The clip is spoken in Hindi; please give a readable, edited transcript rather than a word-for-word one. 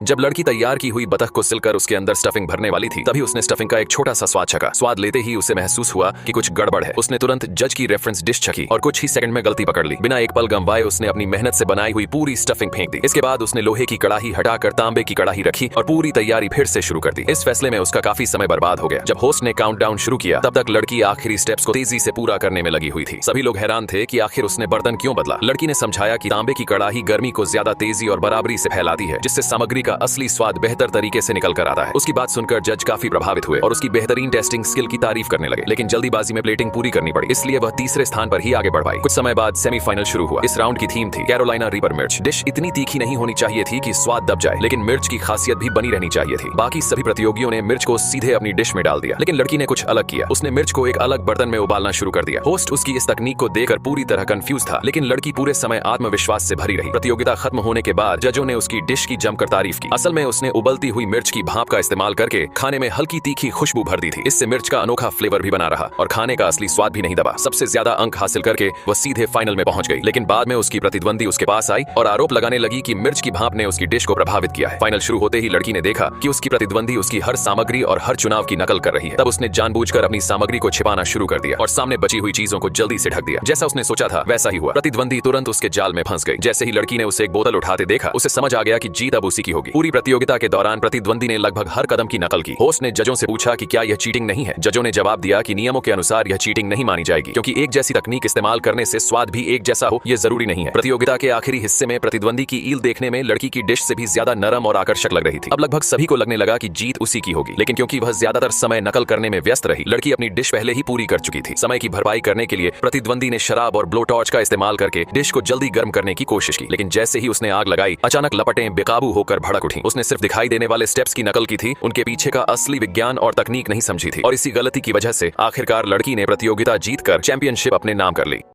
जब लड़की तैयार की हुई बतख को सिलकर उसके अंदर स्टफिंग भरने वाली थी, तभी उसने स्टफिंग का एक छोटा सा स्वाद चखा। स्वाद लेते ही उसे महसूस हुआ कि कुछ गड़बड़ है। उसने तुरंत जज की रेफरेंस डिश चखी और कुछ ही सेकंड में गलती पकड़ ली। बिना एक पल गंवाए उसने अपनी मेहनत से बनाई हुई पूरी स्टफिंग फेंक दी। इसके बाद उसने लोहे की कड़ाही हटाकर तांबे की कड़ाही रखी और पूरी तैयारी फिर से शुरू कर दी। इस फैसले में उसका काफी समय बर्बाद हो गया। जब होस्ट ने काउंटडाउन शुरू किया, तब तक लड़की आखिरी स्टेप्स को तेजी से पूरा करने में लगी हुई थी। सभी लोग हैरान थे कि आखिर उसने बर्तन क्यों बदला। लड़की ने समझाया कि तांबे की कड़ाही गर्मी को ज्यादा तेजी और बराबरी से फैलाती है, जिससे सामग्री का असली स्वाद बेहतर तरीके से निकल कर आता है। उसकी बात सुनकर जज काफी प्रभावित हुए और उसकी बेहतरीन टेस्टिंग स्किल की तारीफ करने लगे, लेकिन जल्दीबाजी में प्लेटिंग पूरी करनी पड़ी, इसलिए वह तीसरे स्थान पर ही आगे बढ़ पाई। कुछ समय बाद सेमीफाइनल शुरू हुआ। इस राउंड की थीम थी कैरोलिना रीपर मिर्च। डिश इतनी तीखी नहीं होनी चाहिए थी कि स्वाद दब जाए, लेकिन मिर्च की खासियत भी बनी रहनी चाहिए थी। बाकी सभी प्रतियोगियों ने मिर्च को सीधे अपनी डिश में डाल दिया, लेकिन लड़की ने कुछ अलग किया। उसने मिर्च को एक अलग बर्तन में उबालना शुरू कर दिया। होस्ट उसकी इस तकनीक को देखकर पूरी तरह कंफ्यूज था, लेकिन लड़की पूरे समय आत्मविश्वास से भरी रही। प्रतियोगिता खत्म होने के बाद जजों ने उसकी डिश की जमकर तारीफ की। असल में उसने उबलती हुई मिर्च की भाप का इस्तेमाल करके खाने में हल्की तीखी खुशबू भर दी थी। इससे मिर्च का अनोखा फ्लेवर भी बना रहा और खाने का असली स्वाद भी नहीं दबा। सबसे ज्यादा अंक हासिल करके वह सीधे फाइनल में पहुंच गई, लेकिन बाद में उसकी प्रतिद्वंदी उसके पास आई और आरोप लगाने लगी कि मिर्च की भाप ने उसकी डिश को प्रभावित किया है। फाइनल शुरू होते ही लड़की ने देखा कि उसकी प्रतिद्वंदी उसकी हर सामग्री और हर चुनाव की नकल कर रही है। तब उसने जानबूझकर अपनी सामग्री को छिपाना शुरू कर दिया और सामने बची हुई चीजों को जल्दी से ढक दिया। जैसा उसने सोचा था वैसा ही हुआ। प्रतिद्वंदी तुरंत उसके जाल में फंस गई। जैसे ही लड़की ने उसे एक बोतल उठाते देखा, उसे समझ आ गया कि जीत अब उसी की होगी। पूरी प्रतियोगिता के दौरान प्रतिद्वंदी ने लगभग हर कदम की नकल की। होस्ट ने जजों से पूछा कि क्या यह चीटिंग नहीं है। जजों ने जवाब दिया कि नियमों के अनुसार यह चीटिंग नहीं मानी जाएगी, क्योंकि एक जैसी तकनीक इस्तेमाल करने से स्वाद भी एक जैसा हो यह जरूरी नहीं है। प्रतियोगिता के आखिरी हिस्से में प्रतिद्वंदी की ईल देखने में लड़की की डिश से भी ज्यादा नरम और आकर्षक लग रही थी। अब लगभग सभी को लगने लगा कि जीत उसी की होगी, लेकिन क्योंकि वह ज्यादातर समय नकल करने में व्यस्त रही, लड़की अपनी डिश पहले ही पूरी कर चुकी थी। समय की भरपाई करने के लिए प्रतिद्वंदी ने शराब और ब्लो टॉर्च का इस्तेमाल करके डिश को जल्दी गर्म करने की कोशिश की, लेकिन जैसे ही उसने आग लगाई, अचानक लपटें बेकाबू होकर भड़क उठी। उसने सिर्फ दिखाई देने वाले स्टेप्स की नकल की थी, उनके पीछे का असली विज्ञान और तकनीक नहीं समझी थी, और इसी गलती की वजह से आखिरकार लड़की ने प्रतियोगिता जीतकर चैंपियनशिप अपने नाम कर ली।